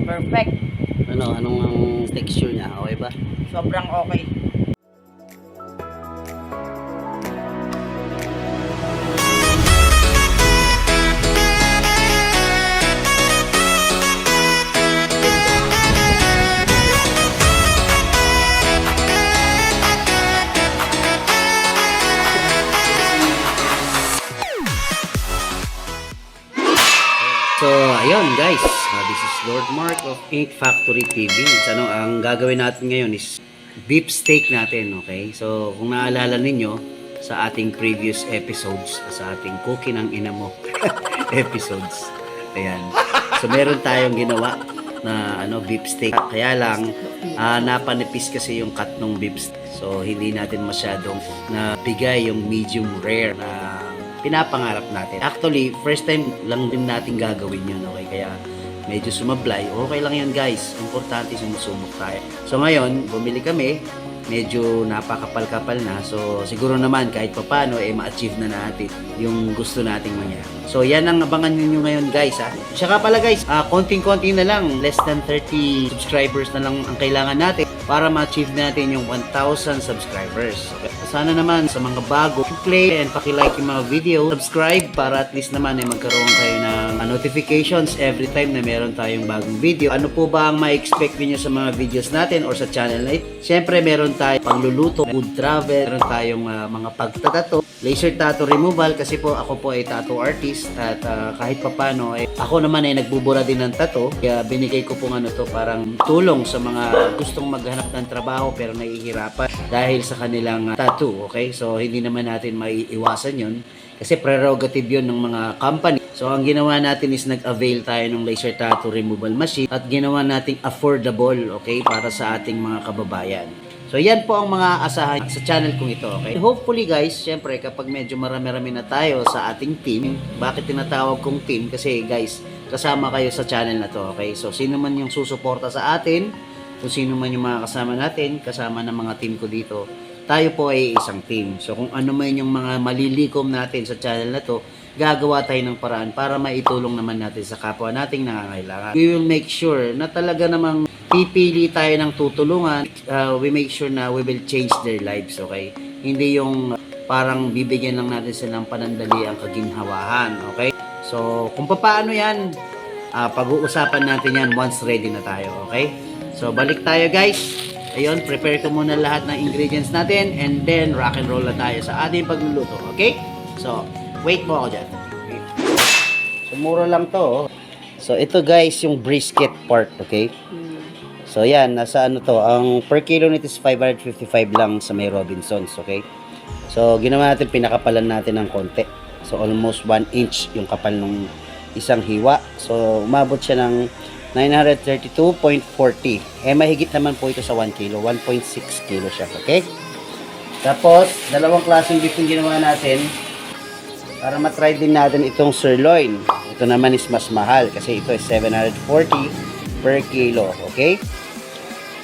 Perfect. Anong ang texture niya? Okay ba? Sobrang okay. So, ayun guys. This is Lord Mark of Ink Factory TV. So, ang gagawin natin ngayon is beef steak natin, okay? So, kung naalala ninyo sa ating previous episodes, sa ating cooking ng ina mo episodes. Ayan. So, meron tayong ginawa na beef steak. Kaya lang, napanipis kasi yung cut ng beef steak. So, hindi natin masyadong nabigay yung medium rare na pinapangarap natin. Actually, first time lang din natin gagawin yun, okay? Kaya medyo sumablay. Okay lang yun guys. Importante sumusubok tayo. So ngayon, bumili kami. Medyo napakapal-kapal na. So siguro naman kahit papano ma-achieve na natin yung gusto nating mangyari. So yan ang abangan niyo ngayon guys ha. Saka pala guys, konting-konti na lang. Less than 30 subscribers na lang ang kailangan natin para ma-achieve natin yung 1,000 subscribers. Okay. Sana naman sa mga bago, play and paki-like yung mga video, subscribe para at least naman magkaroon kayo ng notifications every time na meron tayong bagong video. Ano po ba ang ma-expect niyo sa mga videos natin or sa channel na ito? Siyempre meron tayong pagluluto, food travel, meron tayong mga pagtatato, laser tattoo removal kasi po ako po ay tattoo artist at kahit papano ako naman ay nagbubura din ng tattoo. Kaya binigay ko po parang tulong sa mga gustong maghanap ng trabaho pero nahihirapan dahil sa kanilang tattoo, okay? So hindi naman natin maiiwasan yun kasi prerogative yun ng mga company. So ang ginawa natin is nag-avail tayo ng laser tattoo removal machine at ginawa nating affordable, okay, para sa ating mga kababayan. So yan po ang mga asahan sa channel kong ito, okay? Hopefully guys, syempre kapag medyo marami-rami na tayo sa ating team, bakit tinatawag kong team? Kasi guys, kasama kayo sa channel na to, okay? So sino man yung susuporta sa atin, kung sino man yung mga kasama natin, kasama ng mga team ko dito, tayo po ay isang team. So kung ano man yung mga malilikom natin sa channel na to, gagawa tayo ng paraan para maitulong naman natin sa kapwa nating nangangailangan. We will make sure na talaga namang pipili tayo ng tutulungan. We make sure na we will change their lives, okay? Hindi yung parang bibigyan lang natin silang panandali ang kaginhawahan, okay? So kung paano yan, pag-uusapan natin yan once ready na tayo, okay? So balik tayo guys. Ayun, prepare ko muna lahat ng ingredients natin and then rock and roll na tayo sa ating pagluluto, okay? So, wait mo ako dyan. So, mura lang to. So, ito guys, yung brisket part, okay? So, yan, nasa ano to. Ang per kilo nito is 555 lang sa may Robinsons, okay? So, ginawa natin, pinakapalan natin ng konti. So, almost 1 inch yung kapal ng isang hiwa. So, umabot siya ng 932.40. Mahigit naman po ito sa 1 kilo. 1.6 kilo siya, okay? Tapos, dalawang klaseng beef yung ginawa natin para matry din natin itong sirloin. Ito naman is mas mahal kasi ito is 740 per kilo, okay?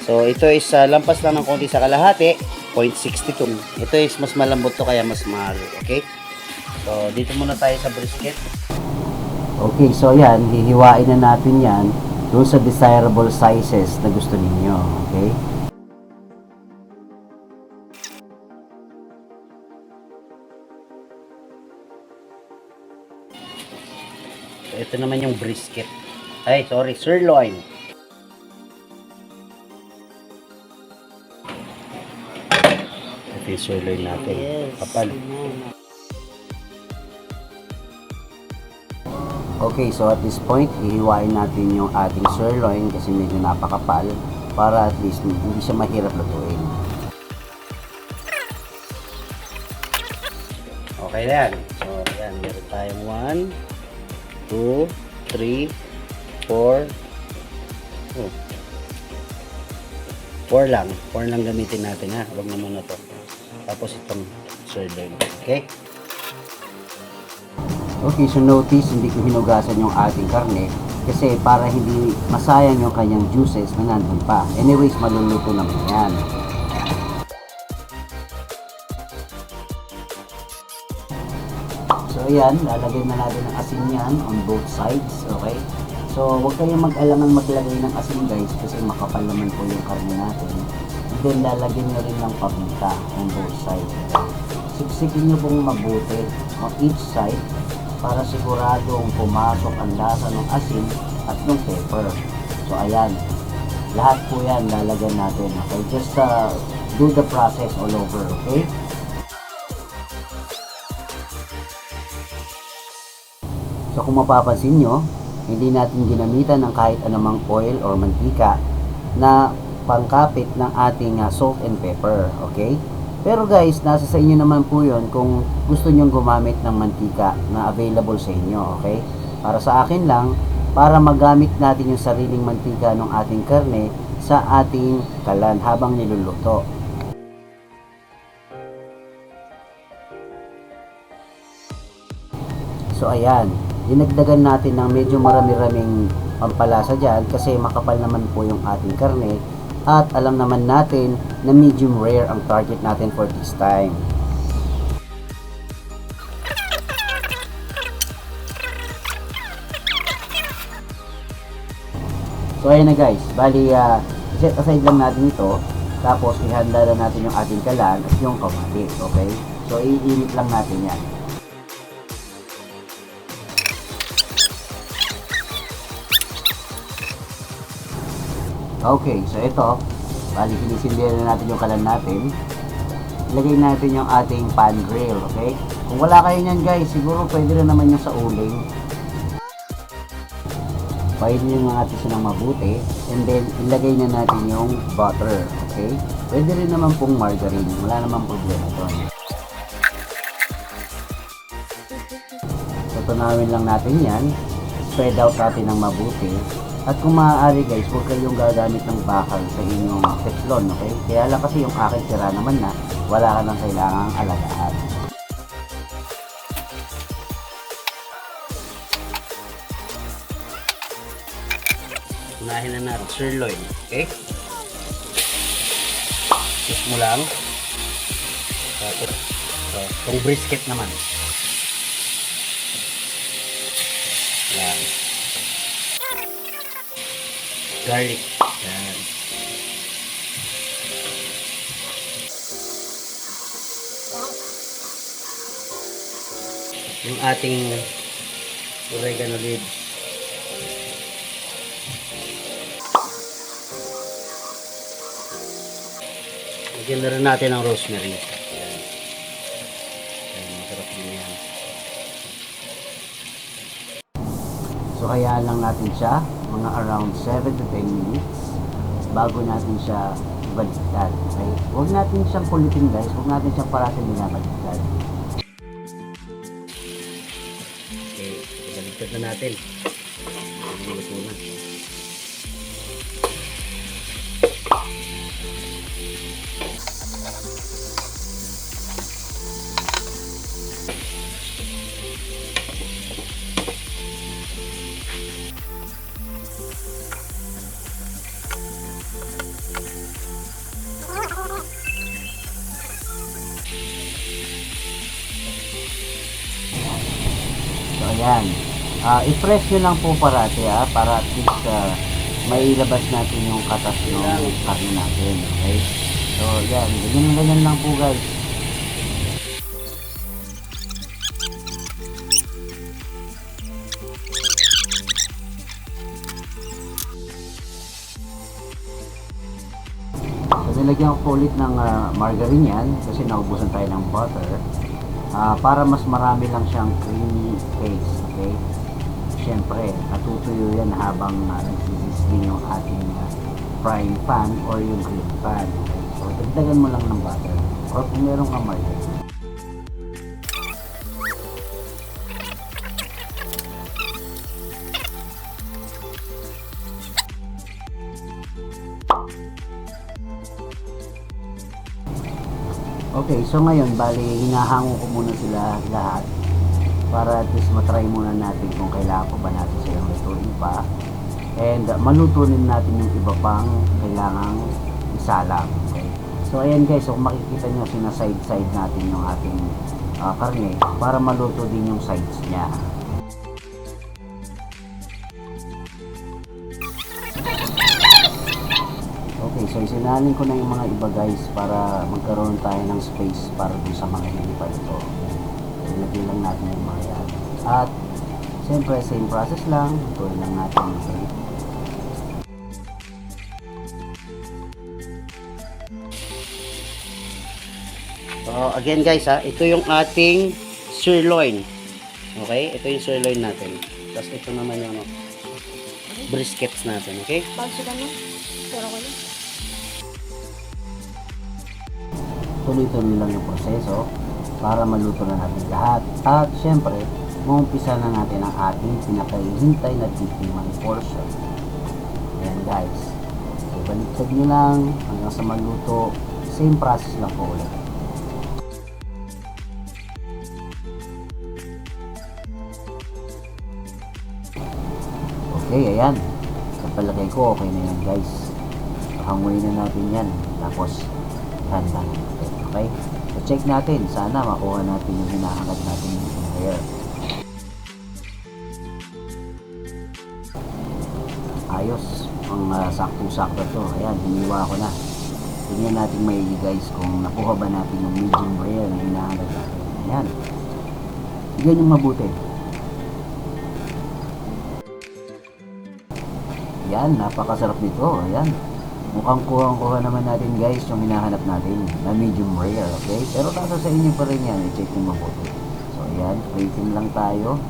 So, ito is lampas lang ng konti sa kalahati, 0.62. Ito is mas malambot to kaya mas mahal, okay? So, dito muna tayo sa brisket. Okay, so yan, hihiwain na natin yan doon sa desirable sizes na gusto ninyo, okay? So, ito naman yung brisket. Ay, sorry, sirloin. Ito yung sirloin natin. Yes. Kapal. Okay, so at this point, hihiwain natin yung ating sirloin kasi medyo napakapal para at least hindi siya mahirap lutuin. Okay na yan. So, yan. Meron tayong 1, 2, 3, 4. 4 lang. 4 lang gamitin natin ha. Huwag naman na to. Tapos itong sirloin. Okay? Okay, so notice, hindi ko hinugasan yung ating karne kasi para hindi masayang yung kanyang juices na nandun pa. Anyways, maluluto naman yan. So, ayan, lalagay na natin ang asin yan on both sides, okay? So, huwag kayong mag-alangan maglagay ng asin guys kasi makapal naman po yung karne natin. And then, lalagyan nyo rin ng paminta on both sides. Siksikin nyo pong mabuti on each side para siguradong pumasok ang lasa ng asin at ng pepper. So, ayan. Lahat po yan lalagyan natin. Okay? Just do the process all over. Okay? So, kung mapapansin nyo, hindi natin ginamitan ng kahit anumang oil or mantika na pangkapit ng ating salt and pepper, okay? Pero guys, nasa sa inyo naman po yun kung gusto nyong gumamit ng mantika na available sa inyo, okay? Para sa akin lang, para magamit natin yung sariling mantika ng ating karne sa ating kalan habang niluluto. So ayan, dinagdagan natin ng medyo marami-raming pampalasa dyan kasi makapal naman po yung ating karne at alam naman natin na medium rare ang target natin for this time. So ayan na guys, bali set aside lang natin ito tapos ihanda na natin yung ating kalan at yung kamatis, okay? So iinit lang natin yan. Okay, so ito, bali sinisindihan na natin yung kalan natin. Ilagay natin yung ating pan grill, okay? Kung wala kayo nyan guys, siguro pwede rin naman yung sa uling. Pahin nyo natin siya ng mabuti, and then ilagay na natin yung butter, okay? Pwede rin naman pong margarine, wala namang problema doon. So tunawin lang natin yan, spread out natin ng mabuti. At kung maaari guys, huwag kayong gagamit ng bakal sa inyong teflon, okay? Kaya lang kasi yung aking tira naman na, wala ka nang kailangang alagaan. Unahin na natin sirloin, okay? Kiss mo lang. Tapos, itong brisket naman. Yan. Garlic. Yan. Yung ating oregano leaves. Lagyan na rin natin ng rosemary. Yan. Yan, masarap din yan. So hayaan lang natin siya mga around 7 to 10 minutes bago natin siya ibaliktad. Okay? Huwag natin siyang kulitin guys, huwag natin siyang parating binabaliktad. Okay, ibaliktad na natin. Ibaliktad na. So ayan, i-press nyo lang po parati para at least mailabas natin yung katas ng karne natin, okay? So yan, ganyan lang po guys. So nilagyan ko ulit ng margarine yan kasi naubusan tayo ng butter. Para mas marami lang siyang creamy taste, okay? Siyempre, natutuyo yan habang nagsisisling yung ating frying pan or yung grill pan, okay? So, dagdagan mo lang ng butter or kung meron kang margarine. Okay, so ngayon, bali, hinahango ko muna sila lahat para at least matry muna natin kung kailangan pa ba natin silang lutuin pa. And malutunin natin yung iba pang kailangang isalang. Okay? So ayan guys, so kung makikita nyo, sinaside-side natin yung ating karne para maluto din yung sides niya. So isinanin ko na yung mga iba guys para magkaroon tayo ng space para dun sa mga hindi pa ito. Ilagay lang natin yung mga yan. At siyempre same process lang, tuloy lang natin. Okay? So again guys ito yung ating sirloin. Okay? Ito yung sirloin natin. Tapos ito naman yung briskets natin. Okay? Bago ka na. Pero ko lang. Tuloy-tuloy lang yung proseso para maluto na natin lahat. At syempre, umumpisa na natin ang ating pinakahihintay na titimang portion. Ayan guys. So, baliktad nyo lang hanggang sa maluto. Same process lang po ulit. Okay, ayan. Sa palagay ko, okay na yan guys. Hanguin na natin yan. Tapos, handa na natin. Okay? So, check natin. Sana makuha natin yung hinahangad natin yung hair. Ayos. Ang saktong-sakto to. Ayan, hiniwa ko na. Tingnan natin maigi guys kung nakuha ba natin yung medium rare na hinahangad natin. Ayan. Tignan yung mabuti. Yan, napakasarap nito. Ayan. Mukhang kuha naman natin guys yung hinahanap natin na medium rare, okay? Pero nasa sa inyo pa rin yan, i-check nyo mabuti. So ayan, waiting lang tayo.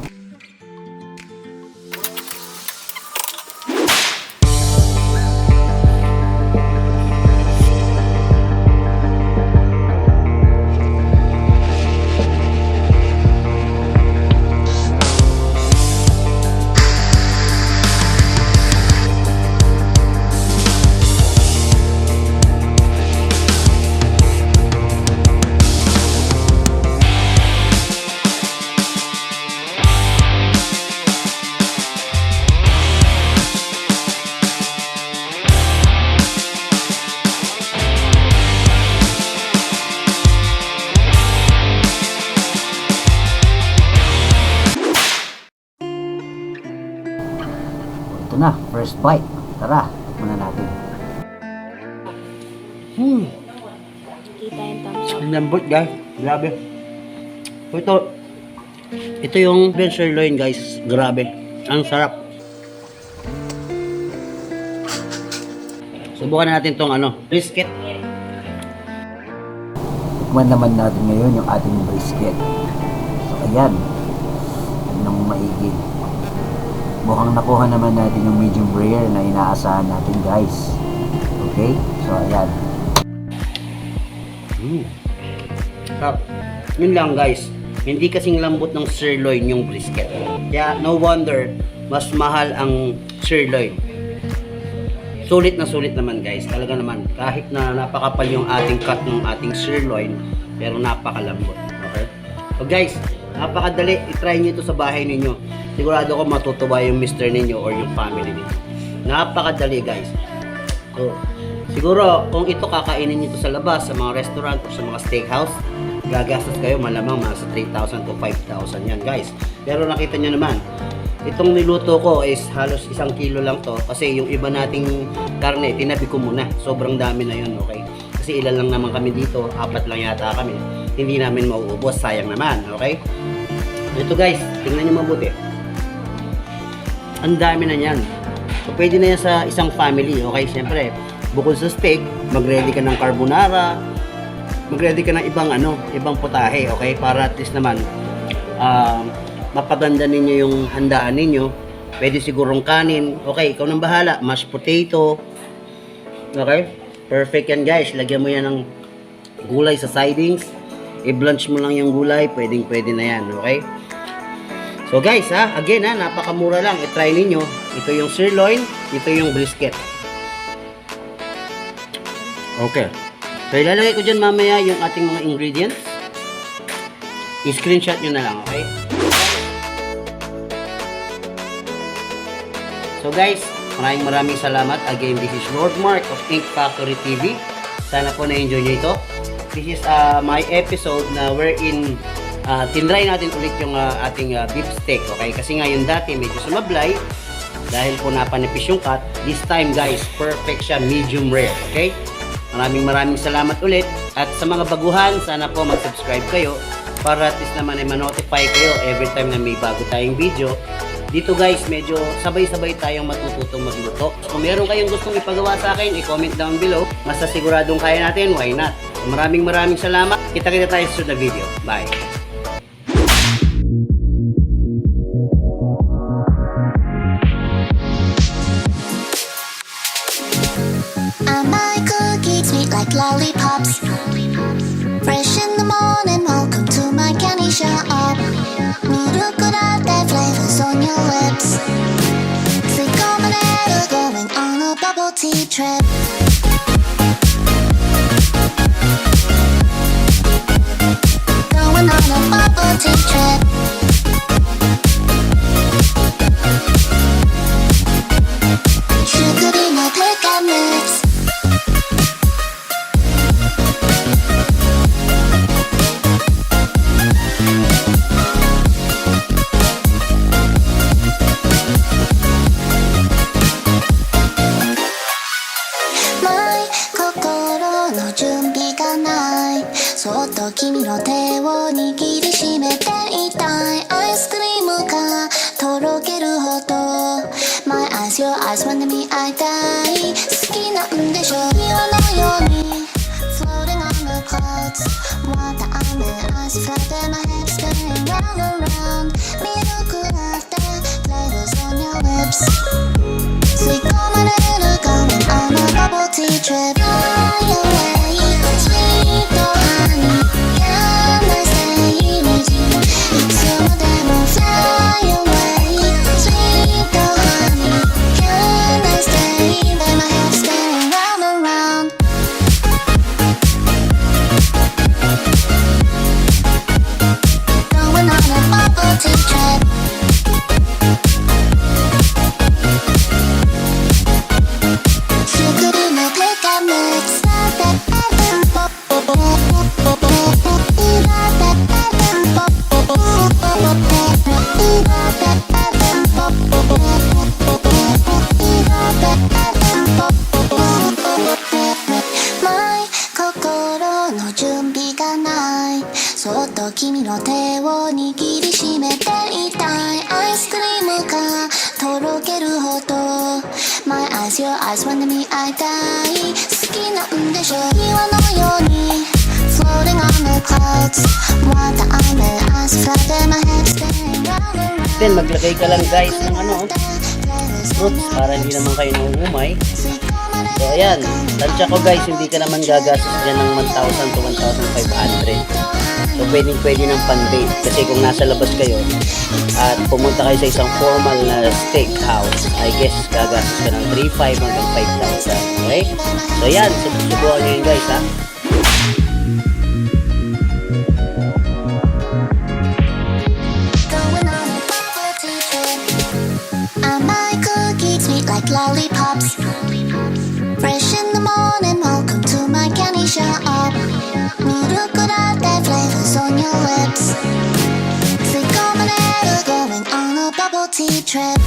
Ito na, first bite. Tara, tikman na natin. Kita yung thumbs up. Ang lambot guys, grabe. Ito yung sirloin guys, grabe. Ang sarap. Subukan natin tong brisket. Tikman naman natin ngayon yung ating brisket. So ayan, nang maigi. Mukhang nakuha naman natin yung medium rare na inaasahan natin guys. Okay? So ayan. Sarap. Yun lang guys. Hindi kasing lambot ng sirloin yung brisket. Kaya no wonder mas mahal ang sirloin. Sulit naman guys. Talaga naman. Kahit na napakapal yung ating cut ng ating sirloin, pero napakalambot. Okay? So guys, napakadali. I-try nyo ito sa bahay ninyo. Sigurado ko matutuwa yung mister ninyo or yung family ninyo. Napakadali guys. So, siguro kung ito kakainin nyo sa labas, sa mga restaurant o sa mga steakhouse, gagastos kayo malamang mga sa 3,000 to 5,000 yan guys. Pero nakita nyo naman, itong niluto ko is halos 1 kilo lang to kasi yung iba nating karne, tinabi ko muna. Sobrang dami na yun, okay? Kasi ilan lang naman kami dito, 4 lang yata kami. Hindi namin mauubos, sayang naman, okay? Ito guys, tingnan nyo mabuti. Ang dami na yan. So, pwede na yan sa isang family, okay? Siyempre, bukod sa steak, mag-ready ka ng carbonara, mag-ready ka ng ibang putahe, okay? Para at least naman, mapaganda ninyo yung handaan ninyo. Pwede sigurong kanin. Okay, ikaw nang bahala. Mashed potato. Okay? Perfect yan guys. Lagyan mo yan ng gulay sa sidings. I-blanch mo lang yung gulay. Pwede na yan. Okay? So guys again napakamura lang. I-try ninyo. Ito yung sirloin. Ito yung brisket. Okay. So ilalagay ko dyan mamaya yung ating mga ingredients. I-screenshot nyo na lang. Okay? So guys, maraming salamat. Again, this is Lord Mark of Ink Factory TV. Sana po na-enjoy nyo ito. This is my episode na wherein tinry natin ulit yung ating beef steak. Okay? Kasi nga yung dati medyo sumablay. dahil po napanipis yung cut. This time guys, perfect siya, medium rare. Okay? Maraming salamat ulit. At sa mga baguhan, sana po mag-subscribe kayo para at least naman ay ma-notify kayo every time na may bago tayong video. Dito guys, medyo sabay-sabay tayong matututong magluto. Kung meron kayong gustong ipagawa sa akin, i-comment down below. Basta siguradong kaya natin, why not? So, maraming salamat. Kita-kita tayo sa susunod na video. Bye! My cookies sweet like lollipops. Fresh in the morning, welcome to my candy shop. 미루꾸라데 flavors on your lips. 새콤한 going on a bubble tea trip. Going on a bubble tea trip. Sugary no peccan mix. My 心の準備がないそっと君の手を握りしめていたいアイスクリームがとろけるほど My eyes, your eyes まで見合いたい好きなんでしょ岩のように Floating on the clouds また雨 Eyes flooded my head spinning round and round ミルクラテ Flavors on your lips 吸い込まれる Going on a bubble tea trip Fly away Sweet honey Can I stay with you いつまでも Fly away Sweet honey Can I stay Let my head spinning round and round Going on a bubble tea trip Sugary no peccan mix My 心の準備がないそっと君の手を握りしめていたいアイスクリームがとろけるほど My eyes, your eyes まで見合いたい好きなんでしょ岩のように Floating on the clouds また雨 Eyes flooded my head spinning round and round Then maglagay ka lang guys ng fruits para hindi naman kayo nauumay. So ayan, tansya ko guys, hindi ka naman gagastos dyan ng 1,000 to 1,500. So pwede ng pan-date kasi kung nasa labas kayo at pumunta kayo sa isang formal na steakhouse, I guess gagastos ka ng 3,500 hanggang 5,000. Okay? So ayan, subukan nyo yun guys ha. Going on a bubble tea trip My cookies sweet like lollipops Fresh in the morning, welcome to my candy shop 미루꾸라데 flavors on your lips 새콤한 going on a bubble tea trip